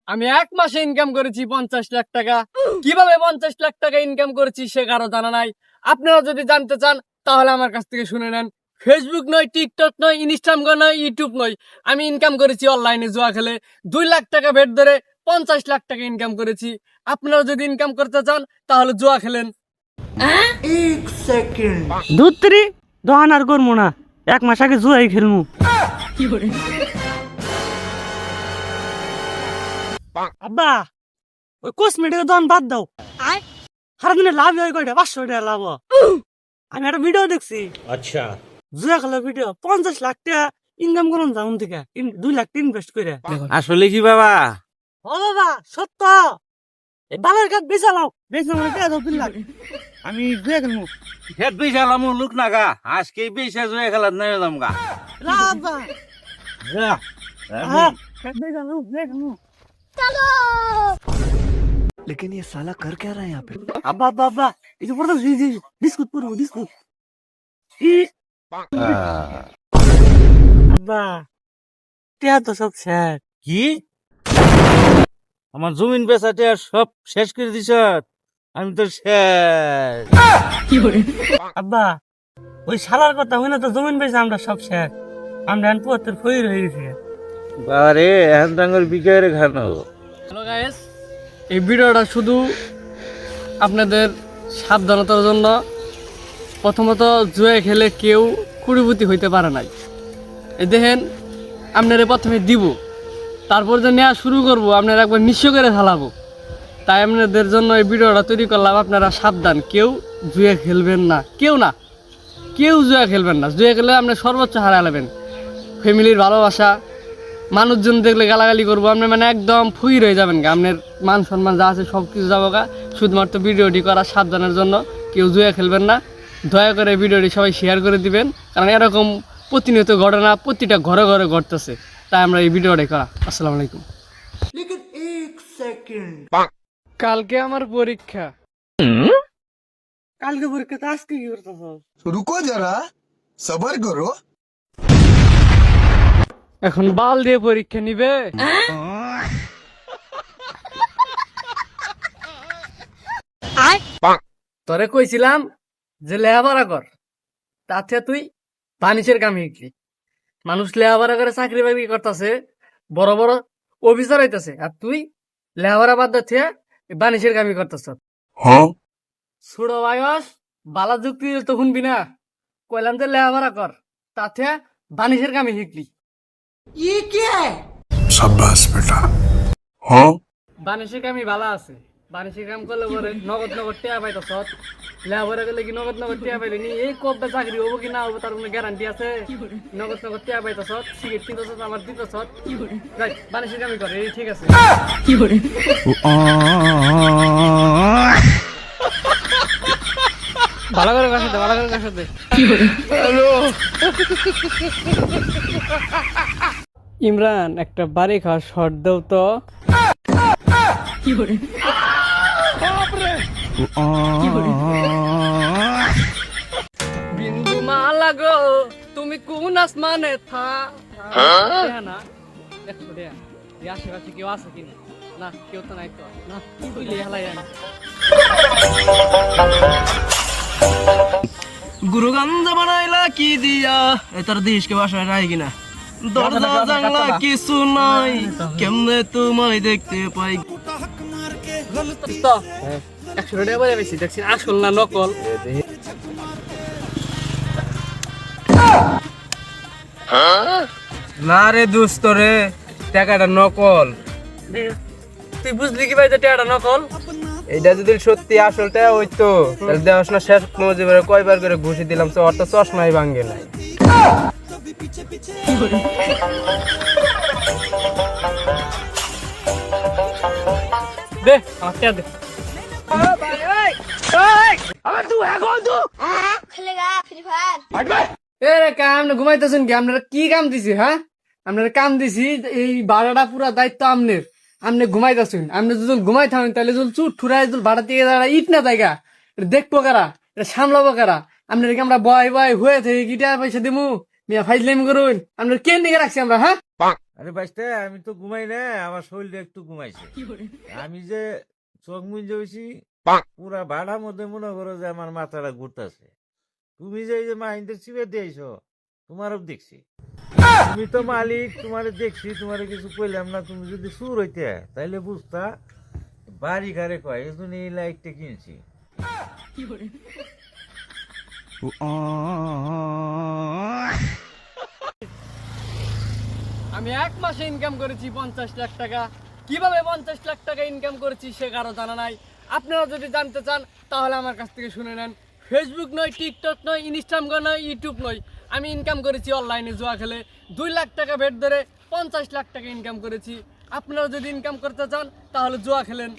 আমি 1 মাসে ইনকাম করেছি 50 লাখ টাকা। কিভাবে 50 লাখ টাকা ইনকাম করেছি সে কারো জানা নাই। আপনারা যদি জানতে চান তাহলে আমার কাছ থেকে শুনে নেন। ফেসবুক নয়, টিকটক নয়, ইনস্টাগ্রাম নয়, ইউটিউব নয়, আমি ইনকাম করেছি অনলাইনে জুয়া খেলে। 2 লাখ টাকা বেট ধরে 50 লাখ টাকা ইনকাম করেছি। আপনারা যদি ইনকাম করতে চান তাহলে জুয়া খেলেন। ধুত্রি দোহান আর করবো না, 1 মাস আগে জুয়াই খেলমু। আব্বা ওই কসমেটিক দোকান বাদ দাও। সারাদিনে লাভ হয় কয়টা? 500 টাকা লাভ। আমি একটা ভিডিও দেখছি, अच्छा জুয়া খেলার ভিডিও। 50 লাখ টাকা ইনকাম করুন যাউন থেকে 2 লাখ ইনভেস্ট করে। আসলে কি বাবা? ও বাবা সত্য, এই বালের কাজ বেচালাও, বেচা মানে টাকা দাও 2 লাখ। আমি জুয়া খেলমু। হেড বেশালাম লোক না গা, আজকে বেশা জুয়ে খেলাত নাই দাম গা। রাবা যা হ্যাঁ বেচালাও জুয়া খেলমু। लेकिन ये साला कर क्या रहा है यहाँ पे? আব্বা আব্বা আব্বা এই যে পড়তো বিস্কুট পড়বো বিস্কুট। আব্বা টিয়া তো সব শেষ। কি আমার জমিন বেচাতে সব শেষ করে দিছ? আমি তো শেষ। আব্বা ওই শালার কথা হইলে তো জমিন বেচে আমরা সব শেষ। আমরা এখন 75 ফইর হয়ে গেছি। বাবারে এখন ডাঙ্গর বিকারে খানো। হ্যালো গাইস, এই ভিডিওটা শুধু আপনাদের সাবধানতার জন্য। প্রথমত জুয়া খেলে কেউ কুড়িপতি হইতে পারে নাই। এই দেখেন আপনারা প্রথমে দিব, তারপর যে নেওয়া শুরু করবো আপনারা একবার নিঃস্ব করে ফেলাবো। তাই আপনাদের জন্য এই ভিডিওটা তৈরি করলাম। আপনারা সাবধান, কেউ জুয়া খেলবেন না, কেউ জুয়া খেলবেন না। জুয়া খেলে আপনি সর্বোচ্চ হারা নেবেন। ফ্যামিলির ভালোবাসা, মানুষজন দেখলে গালাগালি করবো, আপনি মানে একদম ফুই রয়ে যাবেন গা। আপনার মান সম্মান যা আছে সব কিছু যাবো গা। শুধুমাত্র ভিডিওটি করা সাবধানের জন্য। কেউ জুয়া খেলবেন না। দয়া করে ভিডিওটি সবাই শেয়ার করে দিবেন, কারণ এরকম প্রতিনিয়ত ঘটনা প্রতিটা ঘরে ঘরে ঘটতেছে। তাই আমরা এই ভিডিওটি করা। আসসালামু আলাইকুম। কালকে আমার পরীক্ষা। কালকে পরীক্ষা তো আজকে কি করতেছ? रुको जरा सबर करो। এখন বাল দিয়ে পরীক্ষা নিবে। তোরে কইছিলাম যে লেহাপড়া কর, তাতে তুই বানিশের কাম শিখলি। মানুষ লেহাপড়া করে চাকরি বাকরি করতেছে, বড় বড় অফিসার হইতেছে, আর তুই লেহাপড়া বাদ দিয়ে বানিশের কামই করতেছ। ছোট বয়স বালা যুক্তি তো শুনবি না। কইলাম যে লেহাপড়া কর, তাতে বানিশের কামই শিখলি। शाबाश बेटा। বানিশের কামই ভালো আছে। বানিশের কাম করলে পরে নগদ নগদ টেয়া পাইতেছ। লেহাপড়া করলে কি নগদ নগদ টেয়া পাইলে নি? এই কবে চাকরি হবো কি না হবো তার কোনো গ্যারান্টি আছে? নগদ নগদ টেয়া পাইতেছ, সিগারেট কিনতেছ, আমার দিতেছ। যাই বানিশের কামই করে, এই ঠিক আছে। ভালো করে কাছে দে, ভালো করে কাছে দে। ইমরান একটা বাড়ি খাওয়ার শর্ট দাও তো। বিন্দু মালা গো তুমি কোন আসমানে থা না? দেখো রে এই আশেপাশে কেউ আছে কিনা? না কেউ তো নাই তো। না তুই লেহালাই না। গুরুগন্ধ বানাইলা কি দিয়া? এটার দেশকে বাসায় রাই কিনা? দরজা জানলা কিছু নাই, কেমনে তোমায় দেখতে পাই। 100 টাকা করে বেশি দেখছি, আসল না নকল? না রে দোস্ত রে, টাকাটা নকল। তুই বুঝলি কি ভাই যে টাকাটা নকল? এইটা যদি সত্যি আসলটা হইতো তাহলে দেখাশোনা শেষ মুজিবের কয়বার করে ঘুষি দিলাম, তো অর্থ চশমাই ভাঙ্গে নাই। দে আমার টাকা দে। खेलेगा फ्री फायर। এ রে কাম না ঘুমাইতেছেন কি? আপনারা কি কাম দিছি? হ্যাঁ আপনারা কাম দিছি, এই ভাড়াটা পুরা দায়িত্ব আমনের। আপনি ঘুমাইতেছেন, আপনি যদি ঘুমাই থাকেন তাহলে যদি চুট ঠুরাই ভাড়া থেকে দাঁড়া ইট না জায়গা, এটা দেখবো কারা? এটা সামলাবো কারা? আপনার কি আমরা বয় বয় হয়ে থেকে কি টাকা পয়সা দিমু? মিয়া ফাইজলামি করুন। আপনার কে নিয়ে রাখছি আমরা? হ্যাঁ আরে বাইস্তে আমি তো ঘুমাই না, আমার শরীরটা একটু ঘুমাইছে। আমি যে চোখ মুঞ্জে হয়েছি পুরা ভাড়ার মধ্যে মনে করো যে আমার মাথাটা ঘুরতেছে। তুমি যে এই যে মাহিন্দের চিপে দিয়েছো, তোমারও দেখছি। তুমি তো মালিক, তোমারে দেখছি, তোমারে কিছু কইলাম না। তুমি যদি সুর হইতে তাইলে বুঝতা বাড়ি ঘরে কয় এই জন্য এই লাইটটা কিনছি। আমি এক মাসে ইনকাম করেছি 50 লাখ টাকা। কিভাবে 50 লাখ টাকা ইনকাম করেছি সে কারো জানা নাই। আপনারা যদি জানতে চান তাহলে আমার কাছ থেকে শুনে নেন। ফেসবুক নয়, টিকটক নয়, ইনস্টাগ্রাম নয়, ইউটিউব নয়, আমি ইনকাম করেছি অনলাইনে জুয়া খেলে 2 লাখ টাকা বেট ধরে 50 লাখ টাকা ইনকাম করেছি। আপনারা যদি ইনকাম করতে চান তাহলে জুয়া খেলেন,